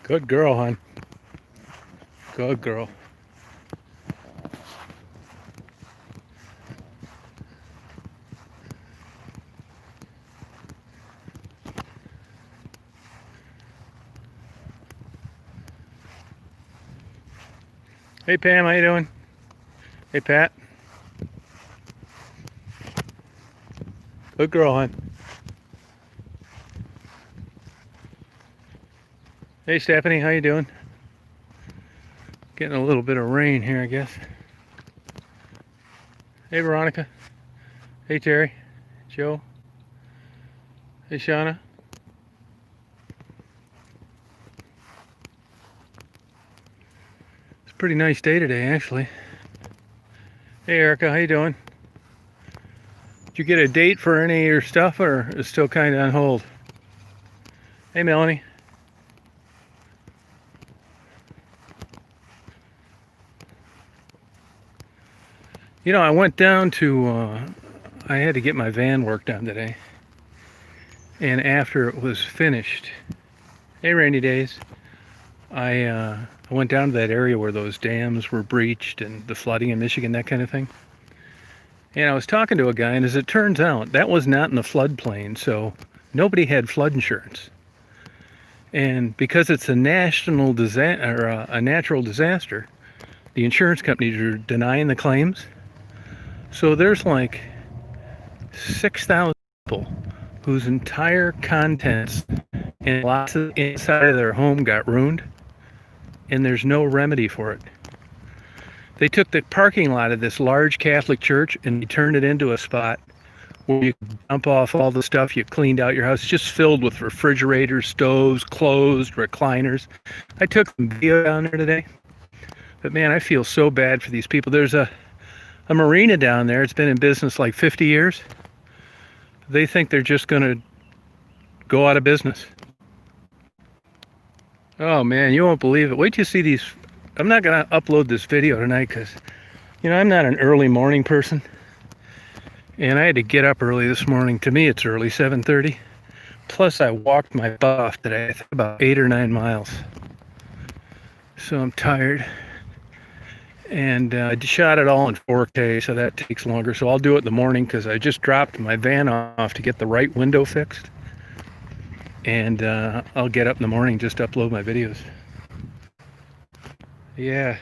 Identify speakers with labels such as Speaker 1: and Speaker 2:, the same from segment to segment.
Speaker 1: Good girl, hon. Good girl. Hey Pam, how you doing? Hey Pat. Good girl, hon. Hey Stephanie, how you doing? Getting a little bit of rain here, I guess. Hey Veronica. Hey Terry. Joe. Hey Shauna. It's a pretty nice day today, actually. Hey Erica, how you doing? Did you get a date for any of your stuff, or is it still kind of on hold? Hey Melanie. You know, I went down to, I had to get my van worked on today. And after it was finished, hey Rainy Days, I went down to that area where those dams were breached and the flooding in Michigan, that kind of thing. And I was talking to a guy, and as it turns out, that was not in the floodplain, so nobody had flood insurance. And because it's a national disaster, or a natural disaster, the insurance companies are denying the claims. So there's like 6,000 people whose entire contents and lots of inside of their home got ruined, and there's no remedy for it. They took the parking lot of this large Catholic church and they turned it into a spot where you could dump off all the stuff you cleaned out your house, just filled with refrigerators, stoves, clothes, recliners. I took some video down there today, but man, I feel so bad for these people. There's a marina down there. It's been in business like 50 years. They think they're just going to go out of business. Oh man, you won't believe it. Wait till you see these. I'm not going to upload this video tonight because, you know, I'm not an early morning person. And I had to get up early this morning. To me, it's early, 7:30. Plus, I walked my butt off today, I think about 8 or 9 miles. So I'm tired. And I shot it all in 4K, so that takes longer. So I'll do it in the morning because I just dropped my van off to get the right window fixed. And I'll get up in the morning just to upload my videos. Yeah.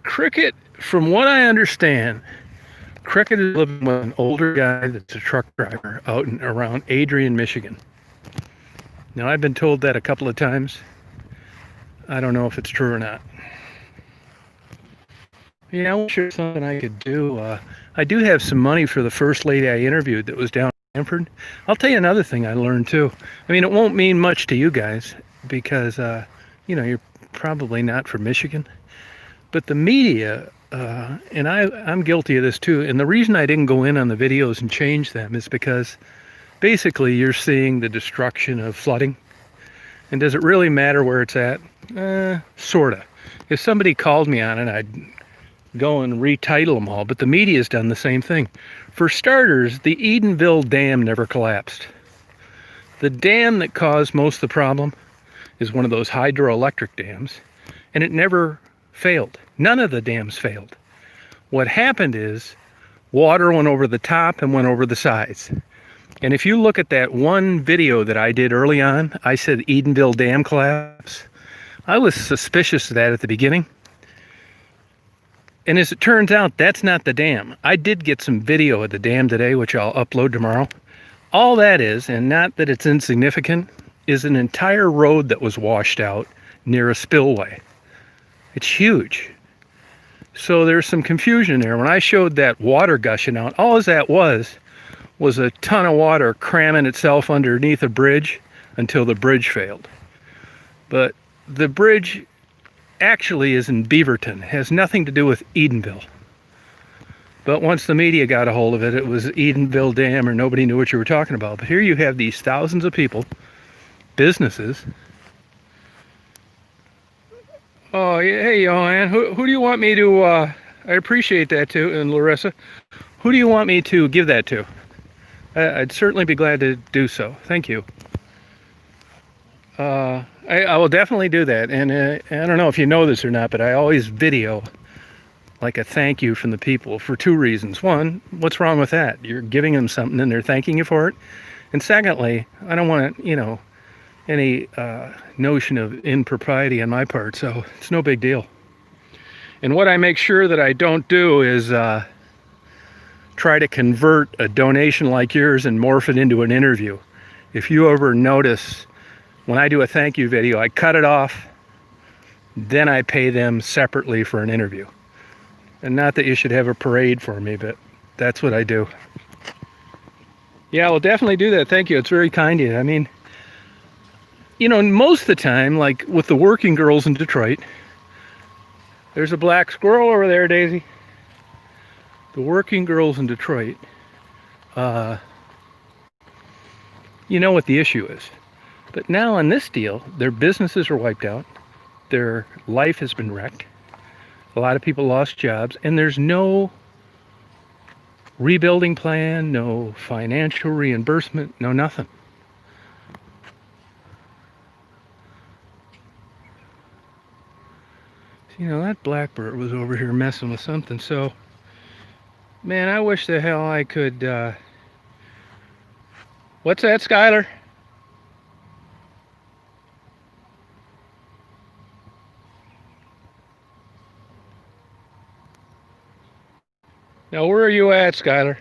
Speaker 1: Cricket, from what I understand, Cricket is living with an older guy that's a truck driver out and around Adrian, Michigan. Now, I've been told that a couple of times. I don't know if it's true or not. Yeah, I'm sure something I could do. I do have some money for the first lady I interviewed that was down in Hanford. I'll tell you another thing I learned too. I mean, it won't mean much to you guys because, you know, you're probably not from Michigan. But the media, and I'm guilty of this too, and the reason I didn't go in on the videos and change them is because basically you're seeing the destruction of flooding. And does it really matter where it's at? Sorta. If somebody called me on it, I'd go and retitle them all, but the media's done the same thing. For starters, the Edenville Dam never collapsed. The dam that caused most of the problem is one of those hydroelectric dams, and it never failed. None of the dams failed. What happened is water went over the top and went over the sides. And if you look at that one video that I did early on, I said Edenville Dam collapse. I was suspicious of that at the beginning. And as it turns out, that's not the dam. I did get some video of the dam today, which I'll upload tomorrow. All that is, and not that it's insignificant, is an entire road that was washed out near a spillway. It's huge. So there's some confusion there. When I showed that water gushing out, all that was a ton of water cramming itself underneath a bridge until the bridge failed. But the bridge actually is in Beaverton. It has nothing to do with Edenville. But once the media got a hold of it, it was Edenville Dam, or nobody knew what you were talking about. But here you have these thousands of people, businesses. Oh, hey, Joanne, who do you want me to, I appreciate that too, and Larissa, who do you want me to give that to? I'd certainly be glad to do so. Thank you. I will definitely do that. And I don't know if you know this or not, but I always video like a thank you from the people for two reasons. One, what's wrong with that? You're giving them something and they're thanking you for it. And secondly, I don't want, any notion of impropriety on my part, so it's no big deal. And what I make sure that I don't do is try to convert a donation like yours and morph it into an interview. If you ever notice, when I do a thank you video, I cut it off, then I pay them separately for an interview. And not that you should have a parade for me, but that's what I do. Yeah, we'll definitely do that. Thank you. It's very kind of you. I mean, most of the time, like with the working girls in Detroit, there's a black squirrel over there, Daisy. The working girls in Detroit, you know what the issue is. But now on this deal, their businesses are wiped out. Their life has been wrecked. A lot of people lost jobs, and there's no rebuilding plan, no financial reimbursement, no nothing. That blackbird was over here messing with something, so man, I wish the hell I could what's that, Skylar? Now, where are you at, Skylar?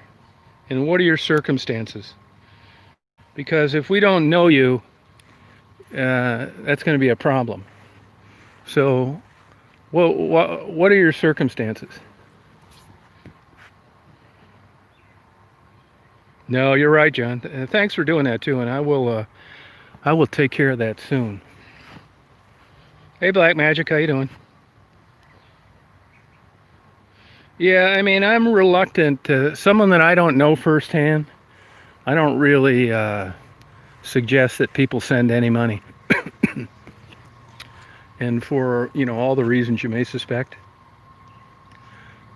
Speaker 1: And what are your circumstances? Because if we don't know you, that's going to be a problem. So, what are your circumstances? No, you're right, John. Thanks for doing that too, and I will take care of that soon. Hey, Black Magic, how you doing? Yeah, I mean, I'm reluctant to someone that I don't know firsthand. I don't really suggest that people send any money. And for, all the reasons you may suspect,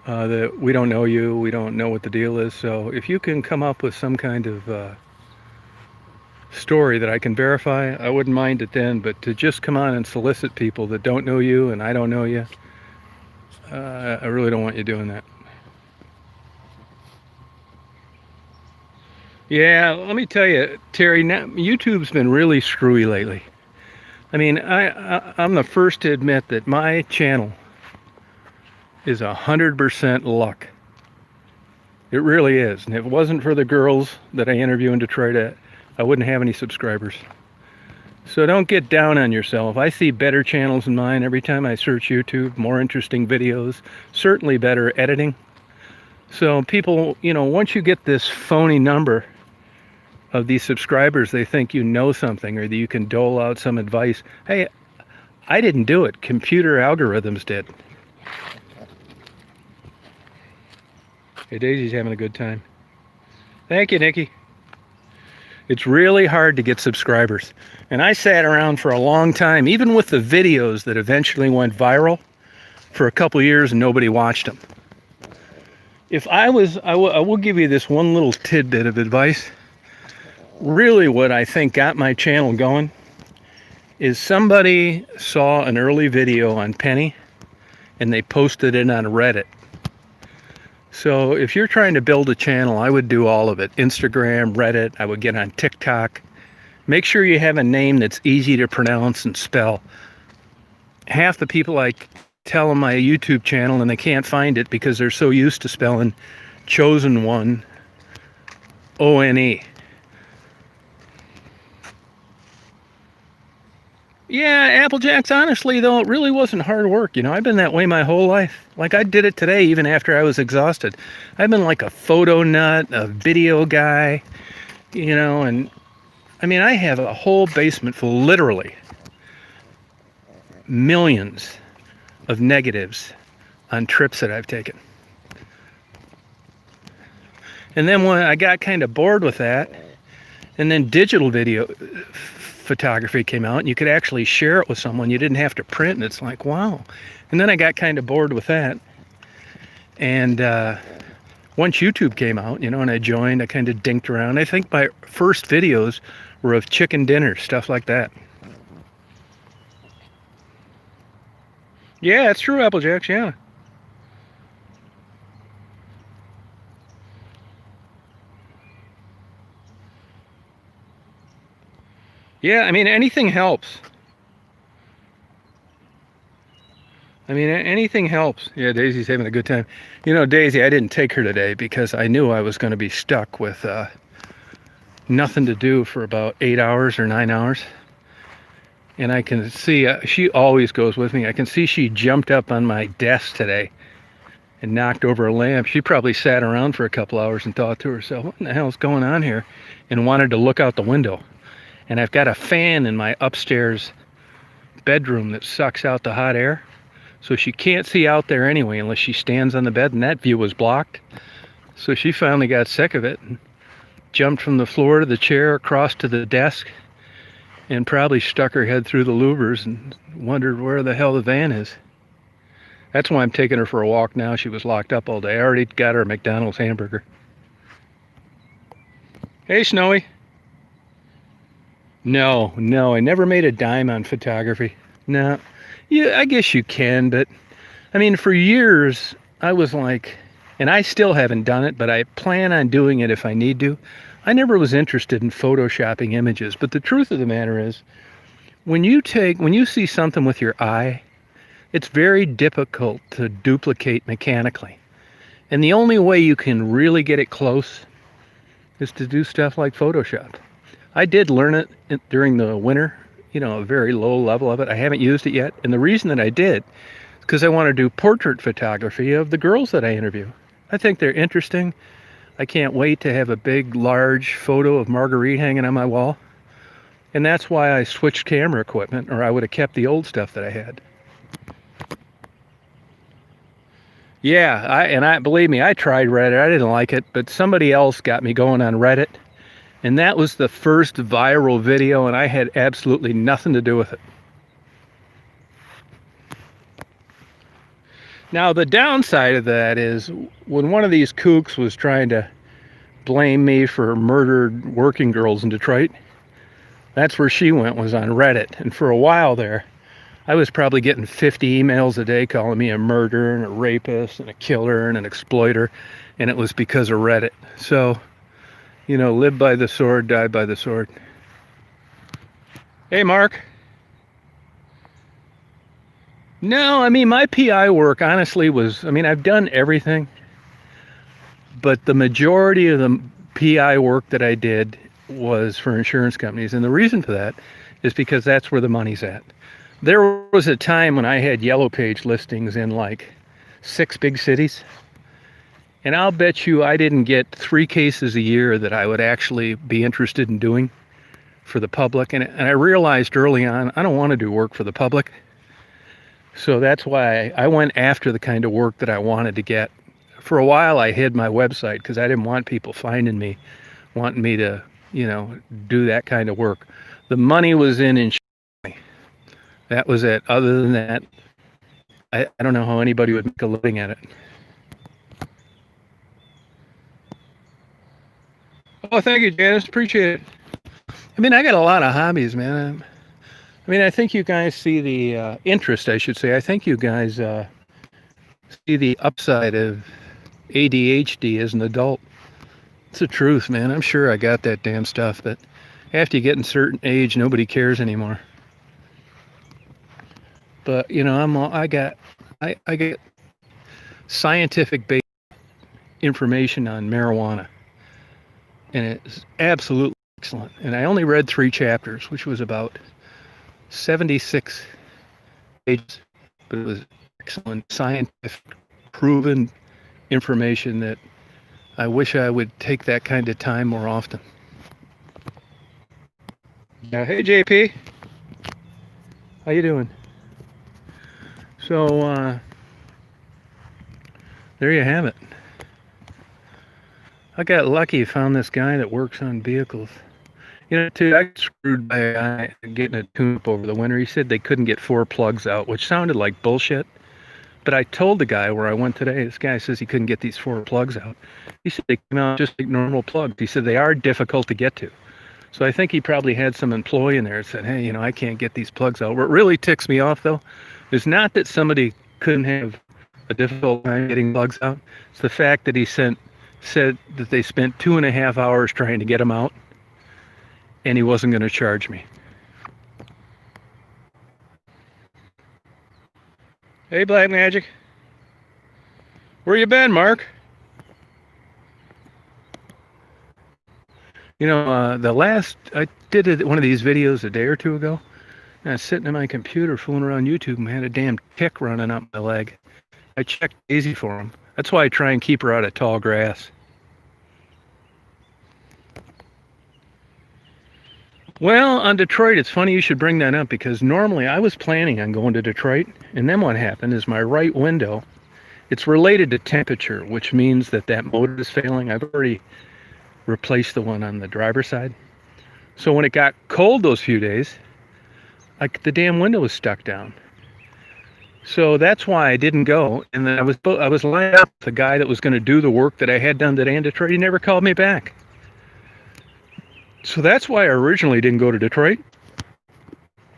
Speaker 1: that we don't know you, we don't know what the deal is. So if you can come up with some kind of story that I can verify, I wouldn't mind it then. But to just come on and solicit people that don't know you and I don't know you, I really don't want you doing that. Yeah, let me tell you, Terry, YouTube's been really screwy lately. I mean, I'm the first to admit that my channel is 100% luck. It really is. And if it wasn't for the girls that I interview in Detroit, I wouldn't have any subscribers. So don't get down on yourself. I see better channels than mine every time I search YouTube, more interesting videos, certainly better editing. So people, once you get this phony number of these subscribers, they think you know something or that you can dole out some advice. Hey, I didn't do it. Computer algorithms did. Hey, Daisy's having a good time. Thank you, Nikki. It's really hard to get subscribers. And I sat around for a long time, even with the videos that eventually went viral, for a couple years and nobody watched them. If I will give you this one little tidbit of advice. Really what I think got my channel going is somebody saw an early video on Penny and they posted it on Reddit. So if you're trying to build a channel, I would do all of it. Instagram, Reddit, I would get on TikTok. Make sure you have a name that's easy to pronounce and spell. Half the people I tell them my YouTube channel and they can't find it because they're so used to spelling Chosen One, O-N-E. Yeah, Applejacks, honestly, though, it really wasn't hard work. I've been that way my whole life. Like, I did it today, even after I was exhausted. I've been like a photo nut, a video guy, and I mean, I have a whole basement full, literally, millions of negatives on trips that I've taken. And then when I got kind of bored with that, and then digital video photography came out and you could actually share it with someone, you didn't have to print, and it's like, wow. And then I got kind of bored with that, and once YouTube came out, and I joined, I kind of dinked around. I think my first videos were of chicken dinner, stuff like that. Yeah, it's true, Apple Jacks, yeah. Yeah, I mean, anything helps. I mean, anything helps. Yeah, Daisy's having a good time. You know, Daisy, I didn't take her today because I knew I was going to be stuck with nothing to do for about 8 hours or 9 hours. And I can see, she always goes with me. I can see she jumped up on my desk today and knocked over a lamp. She probably sat around for a couple hours and thought to herself, what in the hell's going on here? And wanted to look out the window. And I've got a fan in my upstairs bedroom that sucks out the hot air. So she can't see out there anyway unless she stands on the bed, and that view was blocked. So she finally got sick of it and jumped from the floor to the chair across to the desk and probably stuck her head through the louvers and wondered where the hell the van is. That's why I'm taking her for a walk now. She was locked up all day. I already got her a McDonald's hamburger. Hey, Snowy. No, I never made a dime on photography. No. Yeah, I guess you can, but I mean, for years, I was like, and I still haven't done it, but I plan on doing it if I need to. I never was interested in photoshopping images, but the truth of the matter is, when you see something with your eye, it's very difficult to duplicate mechanically. And the only way you can really get it close is to do stuff like Photoshop. I did learn it during the winter, a very low level of it. I haven't used it yet. And the reason that I did is because I want to do portrait photography of the girls that I interview. I think they're interesting. I can't wait to have a big, large photo of Marguerite hanging on my wall. And that's why I switched camera equipment, or I would have kept the old stuff that I had. Yeah, believe me, I tried Reddit. I didn't like it, but somebody else got me going on Reddit. And that was the first viral video, and I had absolutely nothing to do with it. Now, the downside of that is when one of these kooks was trying to blame me for murdered working girls in Detroit, that's where she went, was on Reddit. And for a while there, I was probably getting 50 emails a day calling me a murderer and a rapist and a killer and an exploiter, and it was because of Reddit. So, live by the sword, die by the sword. Hey, Mark. No, I mean, my PI work honestly was, I've done everything, but the majority of the PI work that I did was for insurance companies. And the reason for that is because that's where the money's at. There was a time when I had Yellow Page listings in like 6 big cities. And I'll bet you I didn't get 3 cases a year that I would actually be interested in doing for the public. And I realized early on, I don't want to do work for the public. So that's why I went after the kind of work that I wanted to get. For a while, I hid my website because I didn't want people finding me, wanting me to, do that kind of work. The money was in insurance. That was it. Other than that, I don't know how anybody would make a living at it. Oh, thank you, Janice. Appreciate it. I got a lot of hobbies, man. I think you guys see the interest, I should say. I think you guys see the upside of ADHD as an adult. It's the truth, man. I'm sure I got that damn stuff, but after you get in a certain age, nobody cares anymore. But I get scientific-based information on marijuana, and it's absolutely excellent. And I only read 3 chapters, which was about 76 pages, but it was excellent, scientific, proven information that I wish I would take that kind of time more often. Yeah, hey JP, how you doing? So there you have it. I got lucky, found this guy that works on vehicles. I got screwed by a guy getting a tune-up over the winter. He said they couldn't get 4 plugs out, which sounded like bullshit. But I told the guy where I went today, this guy says he couldn't get these 4 plugs out. He said they came out just like normal plugs. He said they are difficult to get to. So I think he probably had some employee in there that said, hey, I can't get these plugs out. What really ticks me off, though, is not that somebody couldn't have a difficult time getting plugs out. It's the fact that he said that they spent 2.5 hours trying to get them out, and he wasn't going to charge me. Hey, Black Magic. Where you been, Mark? You know, I did one of these videos a day or two ago, and I was sitting at my computer fooling around YouTube and had a damn tick running up my leg. I checked Daisy for him. That's why I try and keep her out of tall grass. Well, on Detroit, it's funny you should bring that up, because normally I was planning on going to Detroit, and then what happened is my right window, it's related to temperature, which means that motor is failing. I've already replaced the one on the driver's side. So when it got cold those few days, like, the damn window was stuck down. So that's why I didn't go. And then I was lined up with the guy that was going to do the work that I had done today in Detroit. He never called me back. So that's why I originally didn't go to Detroit.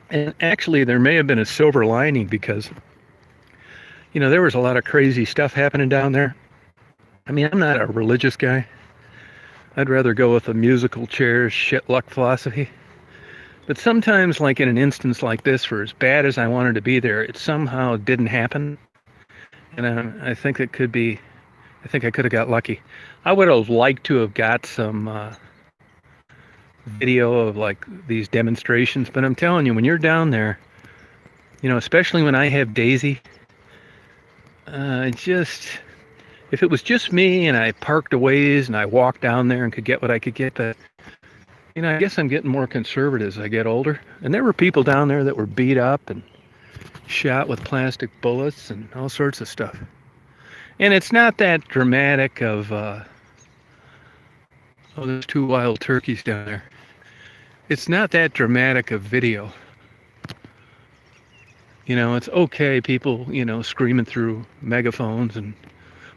Speaker 1: And actually, there may have been a silver lining, because, you know, there was a lot of crazy stuff happening down there. I mean, I'm not a religious guy. I'd rather go with a musical chairs, shit luck philosophy. But sometimes, like in an instance like this, for as bad as I wanted to be there, it somehow didn't happen. And I think I could have got lucky. I would have liked to have got some video of like these demonstrations, but I'm telling you, when you're down there, you know, especially when I have Daisy, if it was just me and I parked a ways and I walked down there and could get what I could get, but, you know, I guess I'm getting more conservative as I get older. And there were people down there that were beat up and shot with plastic bullets and all sorts of stuff. And it's not that dramatic of, oh, there's 2 wild turkeys down there. It's not that dramatic of video. You know, it's okay, people, you know, screaming through megaphones and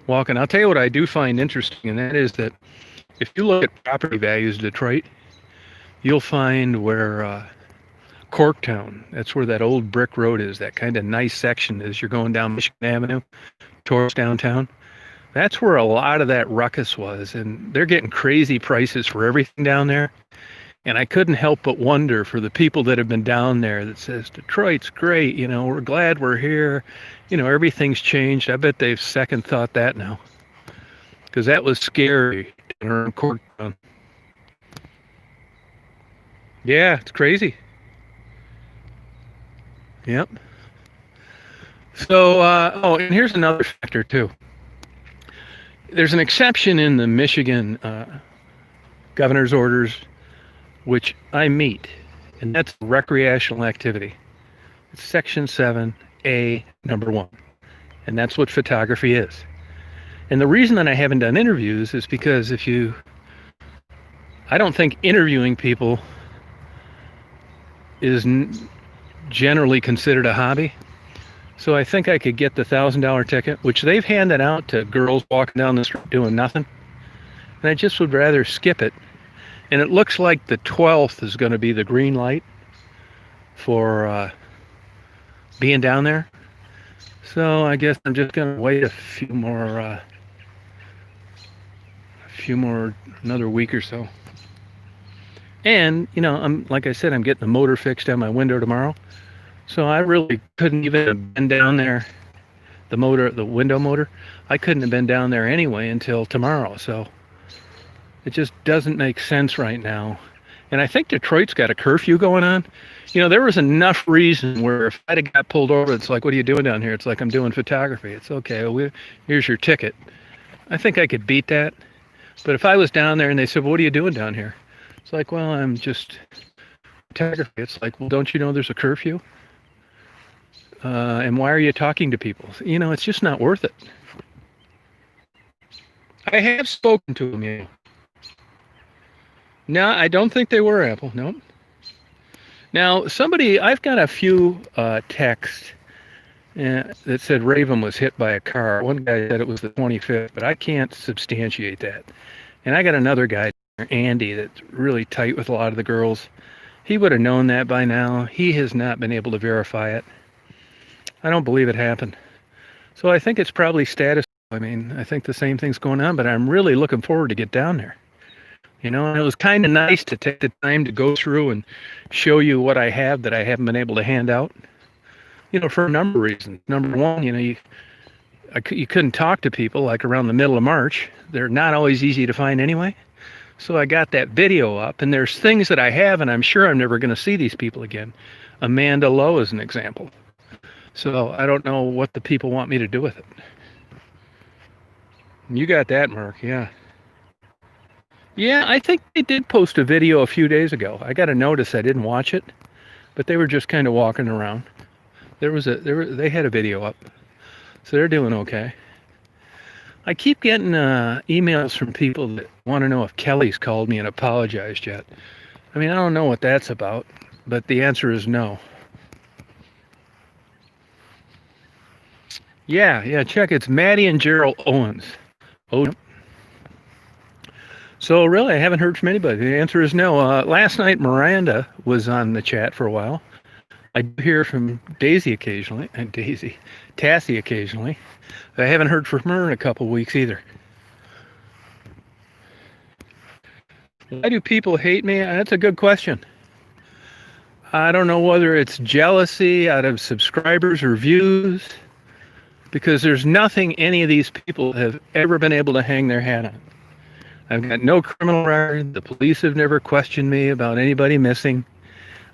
Speaker 1: walking. I'll tell you what I do find interesting, and that is that if you look at property values in Detroit, you'll find where Corktown, that's where that old brick road is, that kind of nice section as you're going down Michigan Avenue towards downtown. That's where a lot of that ruckus was, and they're getting crazy prices for everything down there. And I couldn't help but wonder for the people that have been down there that says, Detroit's great, you know, we're glad we're here, you know, everything's changed. I bet they've second thought that now, because that was scary in Corktown. Yeah, it's crazy. Yep. So, oh, and here's another factor too. There's an exception in the Michigan governor's orders, which I meet, and that's recreational activity. It's Section 7A, number 1, and that's what photography is. And the reason that I haven't done interviews is because I don't think interviewing people is generally considered a hobby. So I think I could get the $1,000 ticket, which they've handed out to girls walking down the street doing nothing. And I just would rather skip it. And it looks like the 12th is going to be the green light for being down there. So I guess I'm just going to wait another week or so. And, you know, like I said, I'm getting the motor fixed on my window tomorrow. So I really couldn't even have been down there, the window motor, I couldn't have been down there anyway until tomorrow. So it just doesn't make sense right now. And I think Detroit's got a curfew going on. You know, there was enough reason where if I'd have got pulled over, it's like, what are you doing down here? It's like, I'm doing photography. It's okay, well, here's your ticket. I think I could beat that. But if I was down there and they said, well, what are you doing down here? It's like, well, I'm just photography. It's like, well, don't you know there's a curfew? And why are you talking to people? You know, it's just not worth it. I have spoken to them, you know. No, I don't think they were Apple, no. Now, I've got a few texts that said Raven was hit by a car. One guy said it was the 25th, but I can't substantiate that. And I got another guy, Andy, that's really tight with a lot of the girls. He would have known that by now. He has not been able to verify it. I don't believe it happened. So I think it's probably status. I mean, I think the same thing's going on, but I'm really looking forward to get down there. You know, and it was kind of nice to take the time to go through and show you what I have that I haven't been able to hand out. You know, for a number of reasons. Number one, you know, you couldn't talk to people like around the middle of March. They're not always easy to find anyway. So I got that video up, and there's things that I have, and I'm sure I'm never going to see these people again. Amanda Lowe is an example. So I don't know what the people want me to do with it. You got that, Mark, yeah. Yeah, I think they did post a video a few days ago. I got a notice, I didn't watch it, but they were just kind of walking around. They had a video up, so they're doing okay. I keep getting emails from people that want to know if Kelly's called me and apologized yet. I mean, I don't know what that's about, but the answer is no. Yeah, check. It's Maddie and Gerald Owens. Oh. So really, I haven't heard from anybody. The answer is no. Last night, Miranda was on the chat for a while. I do hear from Tassie occasionally. I haven't heard from her in a couple weeks either. Why do people hate me? That's a good question. I don't know whether it's jealousy out of subscribers or views, because there's nothing any of these people have ever been able to hang their hat on. I've got no criminal record. The police have never questioned me about anybody missing.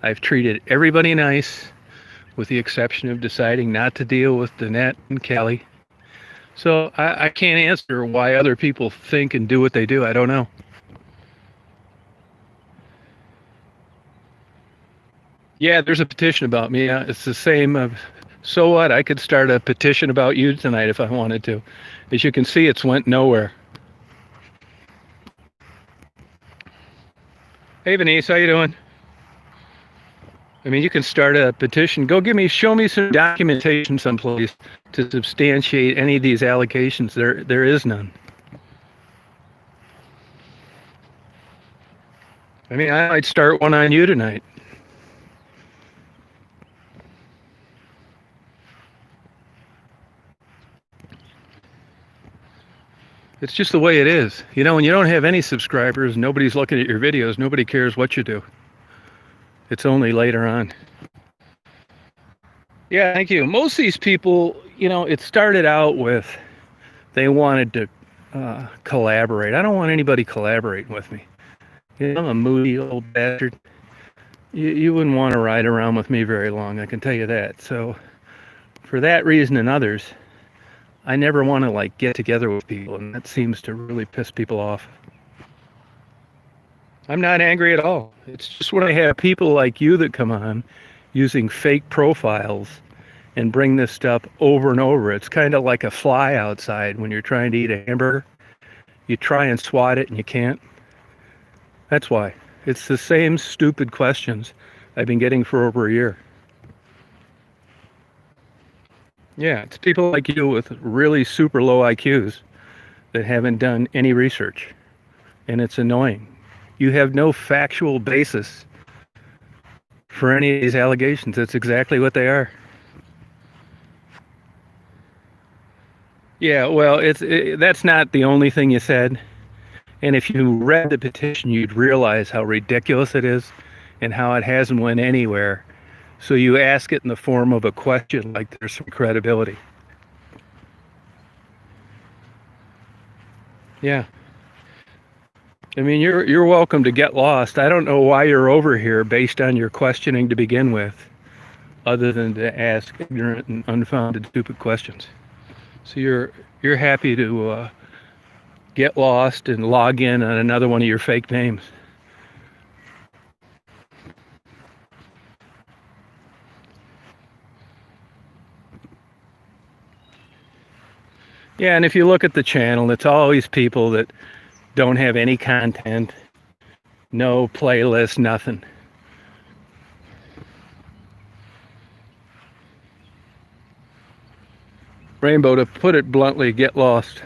Speaker 1: I've treated everybody nice, with the exception of deciding not to deal with Danette and Kelly. So I can't answer why other people think and do what they do. I don't know. Yeah, there's a petition about me. It's the same of, so what? I could start a petition about you tonight if I wanted to. As you can see, it's went nowhere. Hey, Venice, how you doing? I mean, you can start a petition. Show me some documentation someplace to substantiate any of these allegations. There is none. I mean, I might start one on you tonight. It's just the way it is. You know, when you don't have any subscribers, nobody's looking at your videos, nobody cares what you do. It's only later on. Yeah, thank you. Most of these people, you know, it started out with they wanted to collaborate. I don't want anybody collaborating with me. You know, I'm a moody old bastard. You wouldn't want to ride around with me very long, I can tell you that. So for that reason and others, I never want to like get together with people, and that seems to really piss people off. I'm not angry at all. It's just when I have people like you that come on using fake profiles and bring this stuff over and over. It's kind of like a fly outside when you're trying to eat a hamburger. You try and swat it and you can't. That's why. It's the same stupid questions I've been getting for over a year. Yeah, it's people like you with really super low IQs that haven't done any research. And it's annoying. You have no factual basis for any of these allegations. That's exactly what they are. Yeah, well, that's not the only thing you said. And if you read the petition, you'd realize how ridiculous it is and how it hasn't went anywhere. So you ask it in the form of a question like there's some credibility. Yeah. I mean, you're welcome to get lost. I don't know why you're over here based on your questioning to begin with, other than to ask ignorant and unfounded stupid questions. So you're happy to get lost and log in on another one of your fake names. Yeah, and if you look at the channel, it's always people that don't have any content, no playlist, nothing. Rainbow, to put it bluntly, get lost.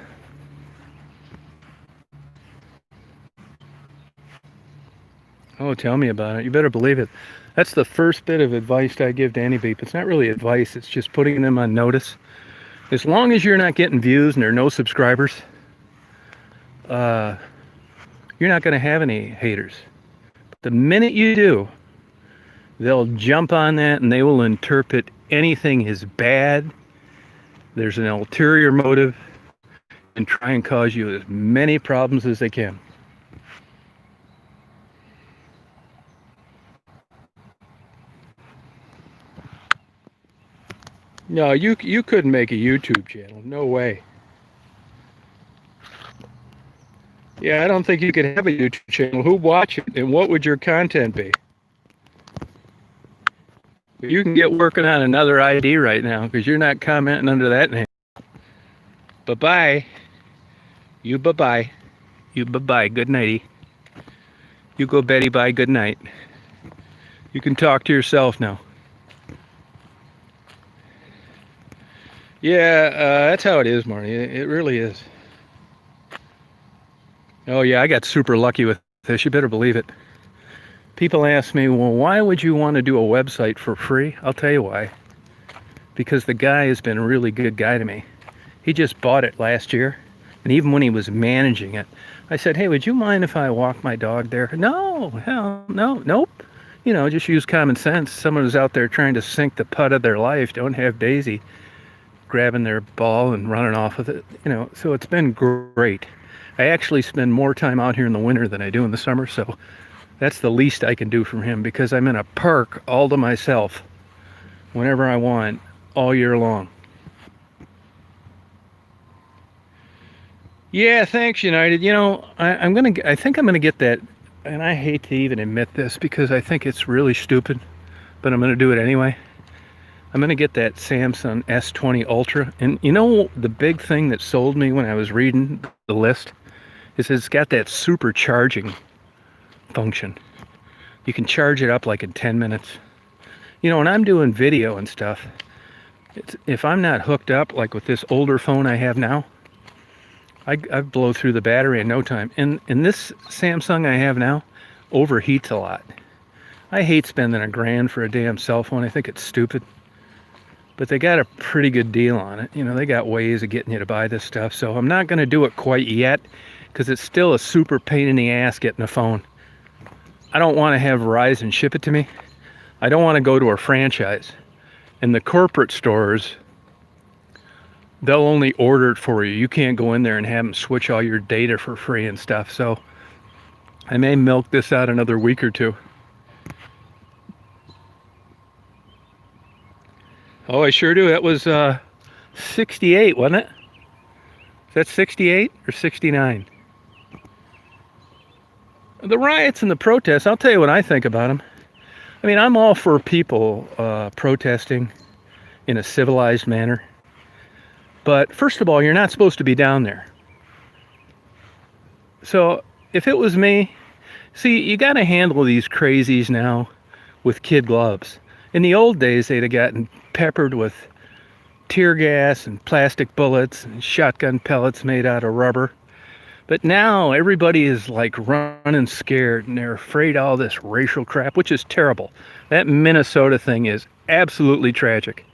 Speaker 1: Oh, tell me about it. You better believe it. That's the first bit of advice I give to anybody. It's not really advice, it's just putting them on notice. As long as you're not getting views and there are no subscribers, you're not going to have any haters. The minute you do, they'll jump on that and they will interpret anything as bad. There's an ulterior motive and try and cause you as many problems as they can. No, you couldn't make a YouTube channel. No way. Yeah, I don't think you could have a YouTube channel. Who'd watch it, and what would your content be? You can get working on another ID right now because you're not commenting under that name. Bye-bye. You bye-bye. You bye-bye. Good nighty. You go Betty bye. Good night. You can talk to yourself now. Yeah, that's how it is, Marty. It really is. Oh yeah, I got super lucky with this. You better believe it. People ask me, well, why would you want to do a website for free? I'll tell you why. Because the guy has been a really good guy to me. He just bought it last year. And even when he was managing it, I said, hey, would you mind if I walk my dog there? No, hell no, nope. You know, just use common sense. Someone who's out there trying to sink the putt of their life, don't have Daisy grabbing their ball and running off with it. You know, so it's been great. I actually spend more time out here in the winter than I do in the summer, so that's the least I can do from him because I'm in a park all to myself whenever I want all year long. Yeah, thanks, United. You know, I think I'm gonna get that, and I hate to even admit this because I think it's really stupid, but I'm gonna do it anyway. I'm gonna get that Samsung S20 Ultra, and you know the big thing that sold me when I was reading the list is it's got that supercharging function. You can charge it up like in 10 minutes. You know, when I'm doing video and stuff, if I'm not hooked up, like with this older phone I have now, I blow through the battery in no time. And this Samsung I have now overheats a lot. I hate spending $1,000 for a damn cell phone. I think it's stupid. But they got a pretty good deal on it. You know, they got ways of getting you to buy this stuff. So I'm not going to do it quite yet because it's still a super pain in the ass getting a phone. I don't want to have Verizon ship it to me. I don't want to go to a franchise. And the corporate stores, they'll only order it for you. You can't go in there and have them switch all your data for free and stuff. So I may milk this out another week or two. Oh, I sure do. That was 68, wasn't it? Is that 68 or 69? The riots and the protests, I'll tell you what I think about them. I mean, I'm all for people protesting in a civilized manner. But first of all, you're not supposed to be down there. So if it was me, see, you got to handle these crazies now with kid gloves. In the old days, they'd have gotten peppered with tear gas and plastic bullets and shotgun pellets made out of rubber. But now everybody is like running scared and they're afraid of all this racial crap, which is terrible. That Minnesota thing is absolutely tragic.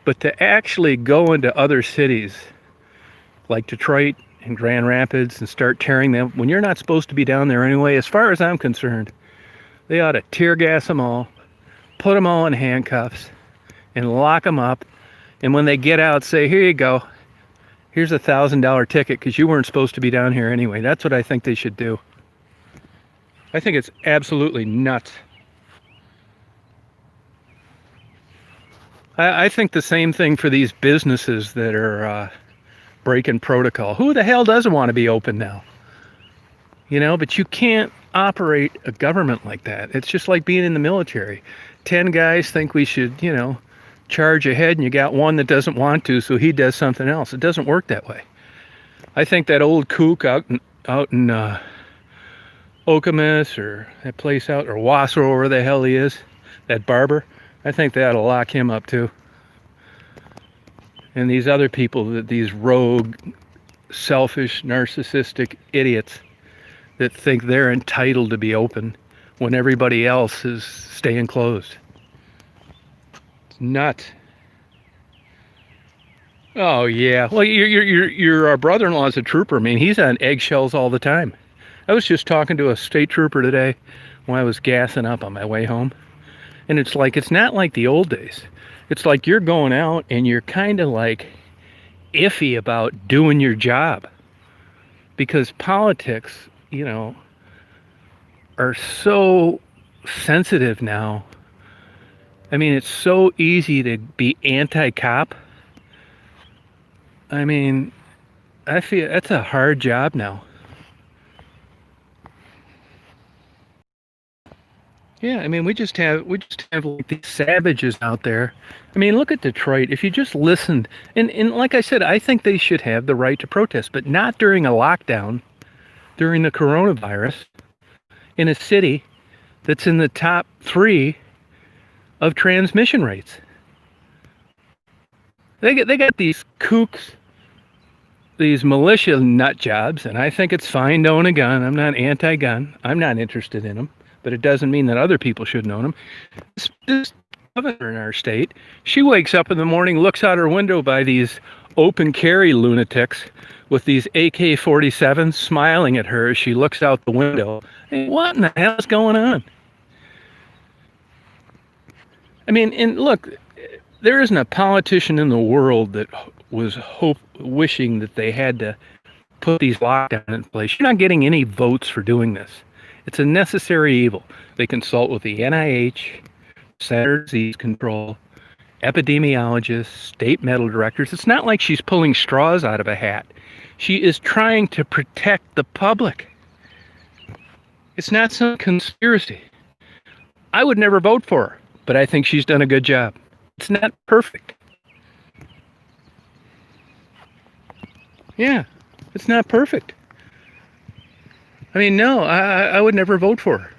Speaker 1: But to actually go into other cities like Detroit and Grand Rapids and start tearing them, when you're not supposed to be down there anyway, as far as I'm concerned, they ought to tear gas them all, put them all in handcuffs, and lock them up. And when they get out, say, here you go. Here's a $1,000 ticket because you weren't supposed to be down here anyway. That's what I think they should do. I think it's absolutely nuts. I think the same thing for these businesses that are breaking protocol. Who the hell doesn't want to be open now? You know, but you can't operate a government like that. It's just like being in the military. 10 guys think we should, you know, charge ahead and you got one that doesn't want to, so he does something else. It doesn't work that way. I think that old kook out in Okemos or that place out, or Wasser, or where the hell he is, that barber, I think they ought to lock him up too. And these other people, these rogue, selfish, narcissistic idiots that think they're entitled to be open when everybody else is staying closed. It's nuts. Oh yeah. Well, your brother-in-law's a trooper. I mean, he's on eggshells all the time. I was just talking to a state trooper today when I was gassing up on my way home, and it's like it's not like the old days. It's like you're going out and you're kind of like iffy about doing your job because politics, are so sensitive now. I mean, it's so easy to be anti-cop. I mean, I feel that's a hard job now. Yeah, I mean, we just have like these savages out there. I mean, look at Detroit. If you just listened, and like I said, I think they should have the right to protest, but not during a lockdown, during the coronavirus, in a city that's in the top 3 of transmission rates. They got these kooks, these militia nut jobs, and I think it's fine to own a gun. I'm not anti-gun. I'm not interested in them, but it doesn't mean that other people shouldn't own them. This governor in our state, she wakes up in the morning, looks out her window by these open carry lunatics with these AK-47s smiling at her as she looks out the window. Hey, what in the hell is going on? I mean, and look, there isn't a politician in the world that was wishing that they had to put these lockdowns in place. You're not getting any votes for doing this. It's a necessary evil. They consult with the NIH, Center for Disease Control, epidemiologists, state medical directors. It's not like she's pulling straws out of a hat. She is trying to protect the public. It's not some conspiracy. I would never vote for her, but I think she's done a good job. It's not perfect. Yeah, it's not perfect. I mean, no, I would never vote for her,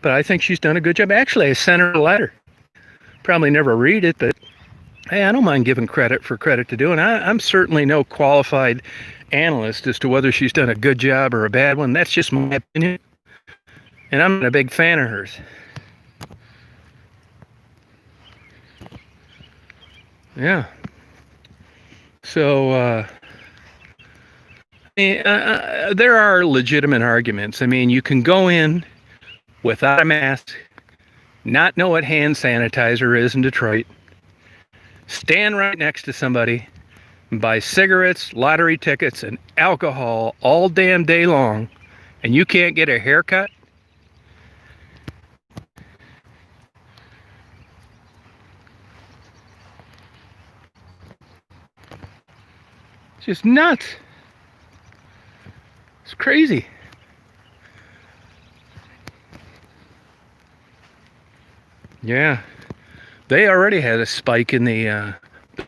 Speaker 1: but I think she's done a good job. Actually, I sent her a letter. Probably never read it, but hey, I don't mind giving credit for credit to do, and I'm certainly no qualified analyst as to whether she's done a good job or a bad one. That's just my opinion, and I'm a big fan of hers. Yeah. So, there are legitimate arguments. I mean, you can go in without a mask, not know what hand sanitizer is in Detroit, stand right next to somebody, and buy cigarettes, lottery tickets, and alcohol all damn day long, and you can't get a haircut? It's just nuts. It's crazy. Yeah. They already had a spike in the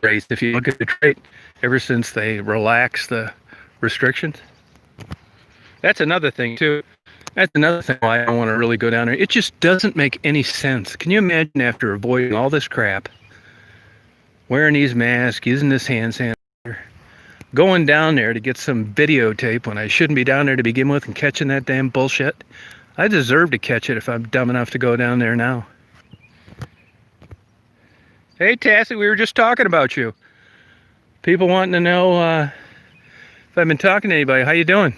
Speaker 1: race. If you look at Detroit, ever since they relaxed the restrictions. That's another thing, too. That's another thing why I don't want to really go down there. It just doesn't make any sense. Can you imagine after avoiding all this crap, wearing these masks, using this hand sanitizer, going down there to get some videotape when I shouldn't be down there to begin with and catching that damn bullshit? I deserve to catch it if I'm dumb enough to go down there now. Hey, Tassie, we were just talking about you. People wanting to know if I've been talking to anybody. How you doing?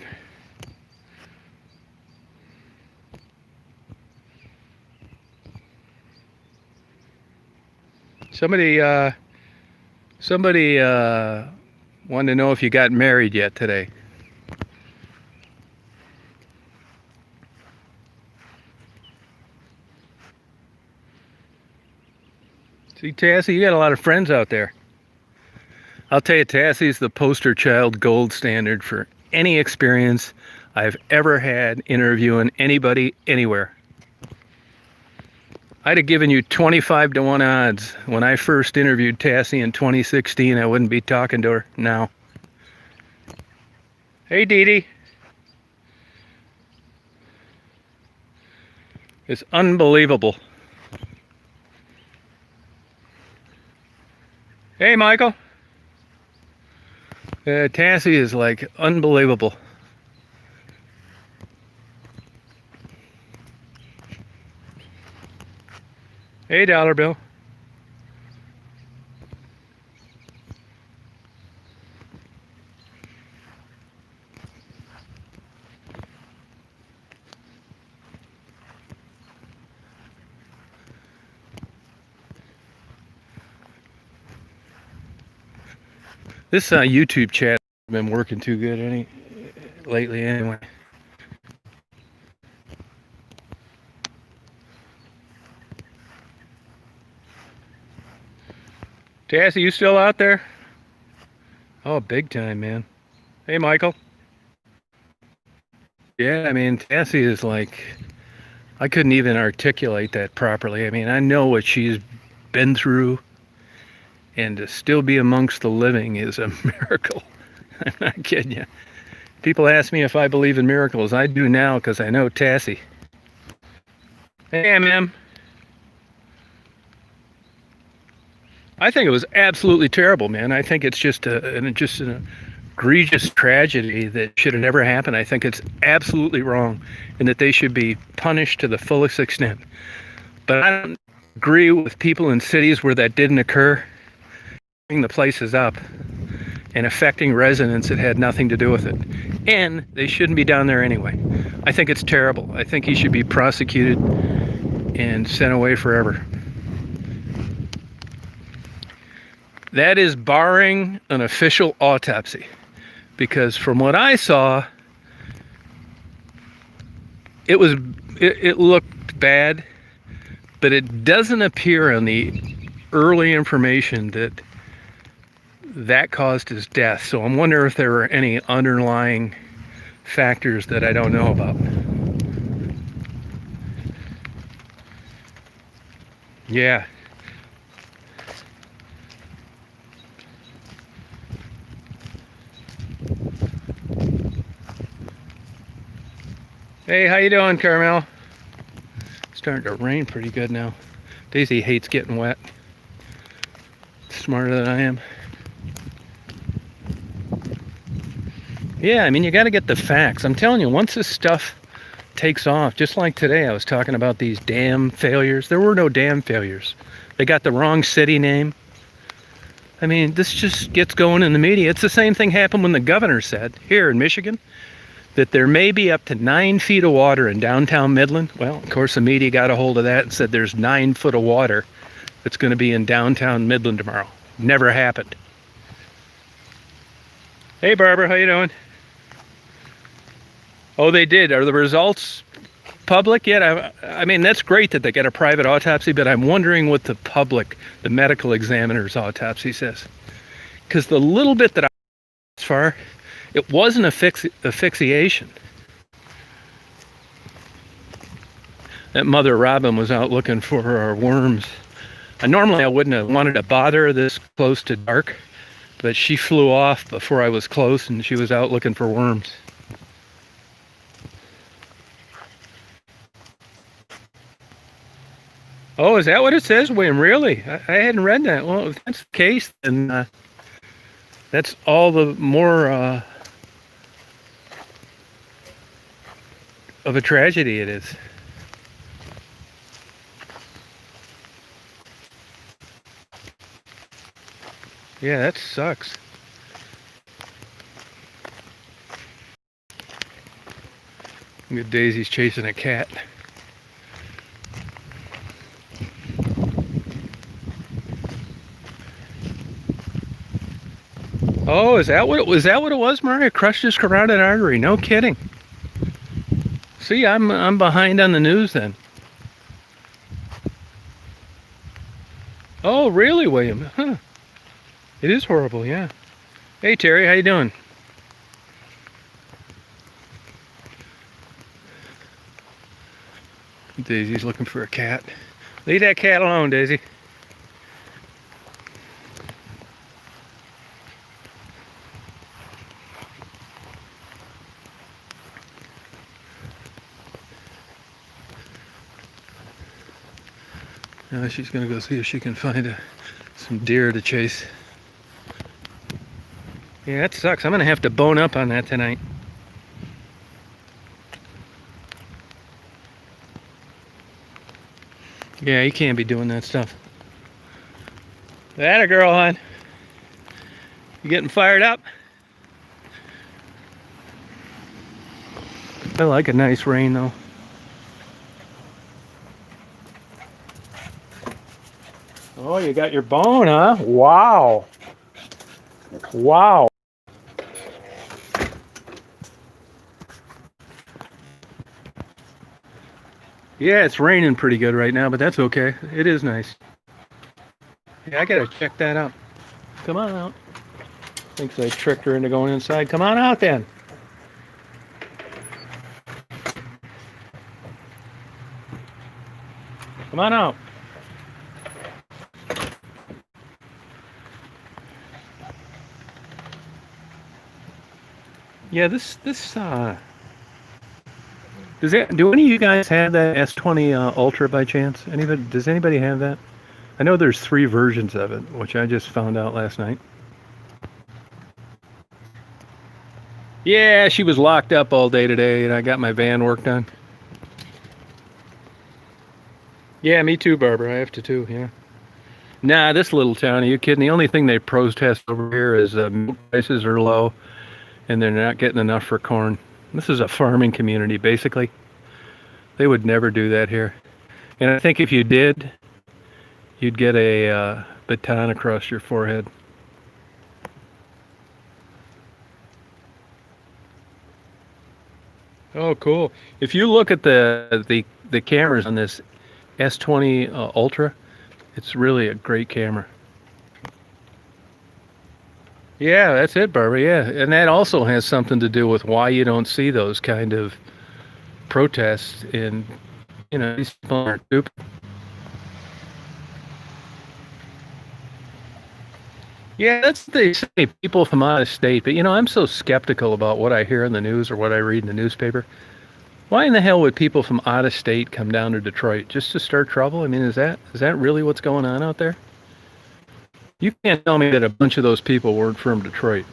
Speaker 1: Somebody wanted to know if you got married yet today. See, Tassie, you got a lot of friends out there. I'll tell you, Tassie's the poster child gold standard for any experience I've ever had interviewing anybody anywhere. I'd have given you 25 to 1 odds when I first interviewed Tassie in 2016. I wouldn't be talking to her now. Hey, Dee Dee. It's unbelievable. Hey, Michael. Tassie is like unbelievable. Hey, Dollar Bill. This YouTube chat has been working too good lately anyway. Tassie, you still out there? Oh, big time, man. Hey, Michael. Yeah, I mean, Tassie is like, I couldn't even articulate that properly. I mean, I know what she's been through, and to still be amongst the living is a miracle. I'm not kidding you. People ask me if I believe in miracles. I do now because I know Tassie. Hey, ma'am. I think it was absolutely terrible, man. I think it's just an egregious tragedy that should have never happened. I think it's absolutely wrong, and that they should be punished to the fullest extent. But I don't agree with people in cities where that didn't occur, the places up and affecting residents that had nothing to do with it. And they shouldn't be down there anyway. I think it's terrible. I think he should be prosecuted and sent away forever. That is barring an official autopsy, because from what I saw, it looked bad, but it doesn't appear on the early information that caused his death. So I'm wondering if there were any underlying factors that I don't know about. Yeah. Hey, how you doing, Carmel? It's starting to rain pretty good now. Daisy hates getting wet. Smarter than I am. Yeah, I mean, you got to get the facts. I'm telling you, once this stuff takes off, just like today, I was talking about these dam failures. There were no dam failures. They got the wrong city name. I mean, this just gets going in the media. It's the same thing happened when the governor said, here in Michigan, that there may be up to 9 feet of water in downtown Midland. Well, of course, the media got a hold of that and said there's 9 foot of water that's going to be in downtown Midland tomorrow. Never happened. Hey, Barbara, how you doing? Oh, they did. Are the results public yet? I mean, that's great that they get a private autopsy, but I'm wondering what the public, the medical examiner's autopsy says. Because the little bit that I as far, it wasn't asphyxiation. That mother robin was out looking for her worms. Normally I wouldn't have wanted to bother her this close to dark, but she flew off before I was close and she was out looking for worms. Oh, is that what it says, William? Really? I hadn't read that. Well, if that's the case, then that's all the more of a tragedy it is. Yeah, that sucks. Look at Daisy's chasing a cat. Oh, is that what it was, Maria? Crushed his carotid artery. No kidding. See, I'm behind on the news then. Oh, really, William? Huh. It is horrible, yeah. Hey, Terry, how you doing? Daisy's looking for a cat. Leave that cat alone, Daisy. Now she's gonna go see if she can find some deer to chase. Yeah, that sucks. I'm gonna have to bone up on that tonight. Yeah, you can't be doing that stuff. That a girl, hon. You getting fired up? I like a nice rain though. Oh, you got your bone, huh? Wow. Wow. Yeah, it's raining pretty good right now, but that's okay. It is nice. Yeah, I gotta check that out. Come on out. Thinks I tricked her into going inside. Come on out then. Come on out. Yeah, this do any of you guys have that S20 Ultra by chance? Anybody? Does anybody have that? I know there's 3 versions of it, which I just found out last night. Yeah, she was locked up all day today, and I got my van work done. Yeah, me too, Barbara. I have to too. Yeah. Nah, this little town. Are you kidding? The only thing they protest over here is milk prices are low, and they're not getting enough for corn. This is a farming community, basically. They would never do that here. And I think if you did, you'd get a baton across your forehead. Oh, cool. If you look at the cameras on this S20 Ultra, it's really a great camera. Yeah, that's it, Barbara. Yeah, and that also has something to do with why you don't see those kind of protests in, these people aren't stupid. Yeah, that's what they say, people from out of state. But I'm so skeptical about what I hear in the news or what I read in the newspaper. Why in the hell would people from out of state come down to Detroit just to start trouble? I mean, is that really what's going on out there? You can't tell me that a bunch of those people weren't from Detroit.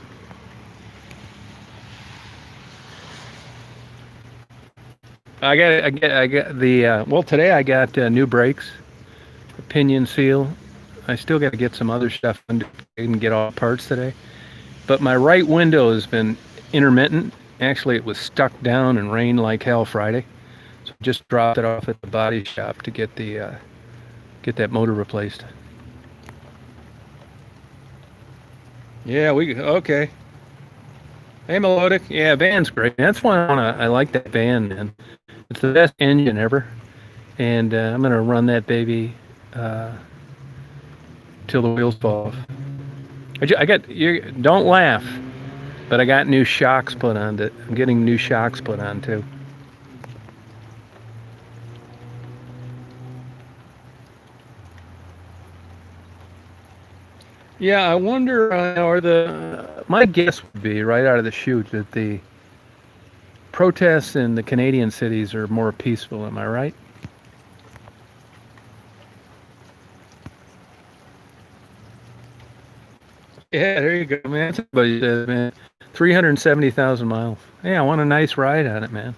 Speaker 1: I got the well, today I got new brakes, a pinion seal. I still got to get some other stuff and get all parts today. But my right window has been intermittent. Actually, it was stuck down and rained like hell Friday. So I just dropped it off at the body shop to get that motor replaced. Yeah, okay. Hey, Melodic. Yeah, van's great. That's why I like that van, man. It's the best engine ever, and I'm gonna run that baby till the wheels fall off. I got you. Don't laugh, but I got new shocks put on it. I'm getting new shocks put on too. Yeah, I wonder. My guess would be right out of the chute that the protests in the Canadian cities are more peaceful. Am I right? Yeah, there you go, man. Somebody says, man, 370,000 miles. Yeah, I want a nice ride on it, man.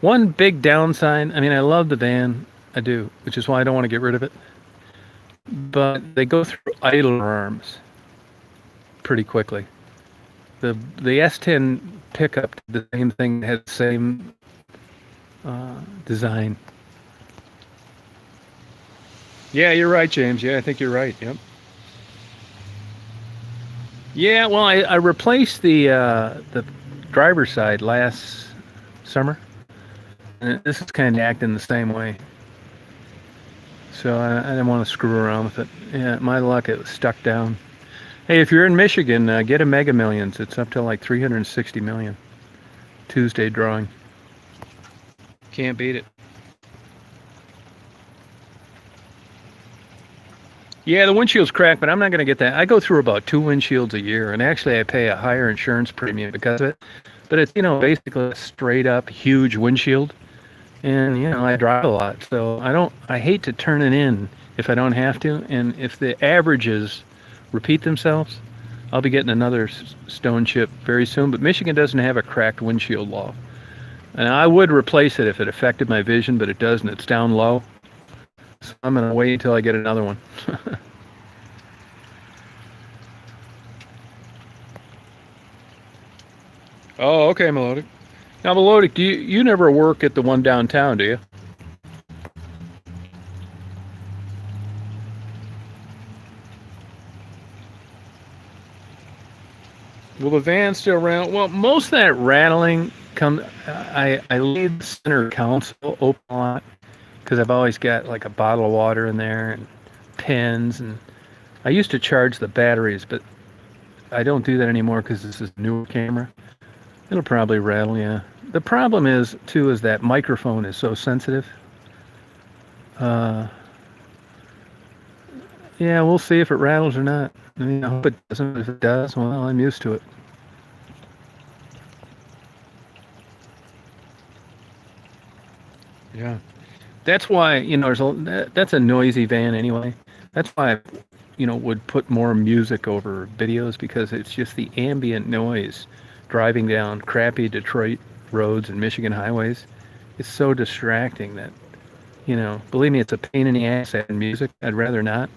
Speaker 1: One big downside, I mean, I love the van. I do, which is why I don't want to get rid of it. But they go through idler arms pretty quickly. The S10 pickup did the same thing, had the same design. Yeah, you're right, James. Yeah, I think you're right. Yep. Yeah, well, I replaced the driver's side last summer, and this is kind of acting the same way. So I didn't want to screw around with it. Yeah, my luck, it was stuck down. Hey, if you're in Michigan, get a Mega Millions. It's up to like 360 million. Tuesday drawing. Can't beat it. Yeah, the windshield's cracked, but I'm not going to get that. I go through about 2 windshields a year, and actually I pay a higher insurance premium because of it. But it's, basically a straight up huge windshield. And, I drive a lot, so I hate to turn it in if I don't have to. And if the averages repeat themselves, I'll be getting another stone chip very soon. But Michigan doesn't have a cracked windshield law. And I would replace it if it affected my vision, but it doesn't. It's down low. So I'm going to wait until I get another one. Oh, okay, Melodic. Now, Melodic, you never work at the one downtown, do you? Will the van still rattle? Well, most of that rattling come. I leave the center console open a lot because I've always got like a bottle of water in there and pens, and I used to charge the batteries, but I don't do that anymore because this is a newer camera. It'll probably rattle, yeah. The problem is too is that microphone is so sensitive. Uh, yeah, we'll see if it rattles or not. I mean, I hope it doesn't. If it does, well, I'm used to it. Yeah. That's why, that's a noisy van anyway. That's why I, would put more music over videos because it's just the ambient noise driving down crappy Detroit roads and Michigan highways. It's so distracting that, believe me, it's a pain in the ass having music. I'd rather not,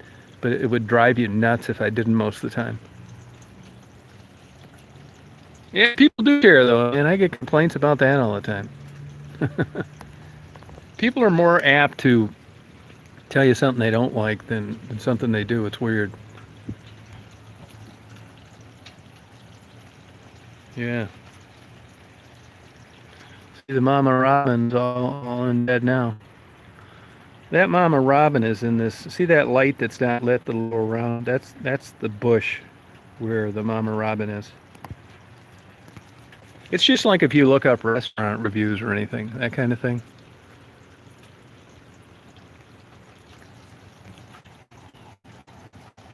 Speaker 1: but it would drive you nuts if I didn't most of the time. Yeah, people do care though, and I get complaints about that all the time. People are more apt to tell you something they don't like than something they do. It's weird. Yeah. See, the Mama Robin's all in bed now. That Mama Robin is in this. See that light that's not lit, the little round? That's the bush where the Mama Robin is. It's just like if you look up restaurant reviews or anything, that kind of thing.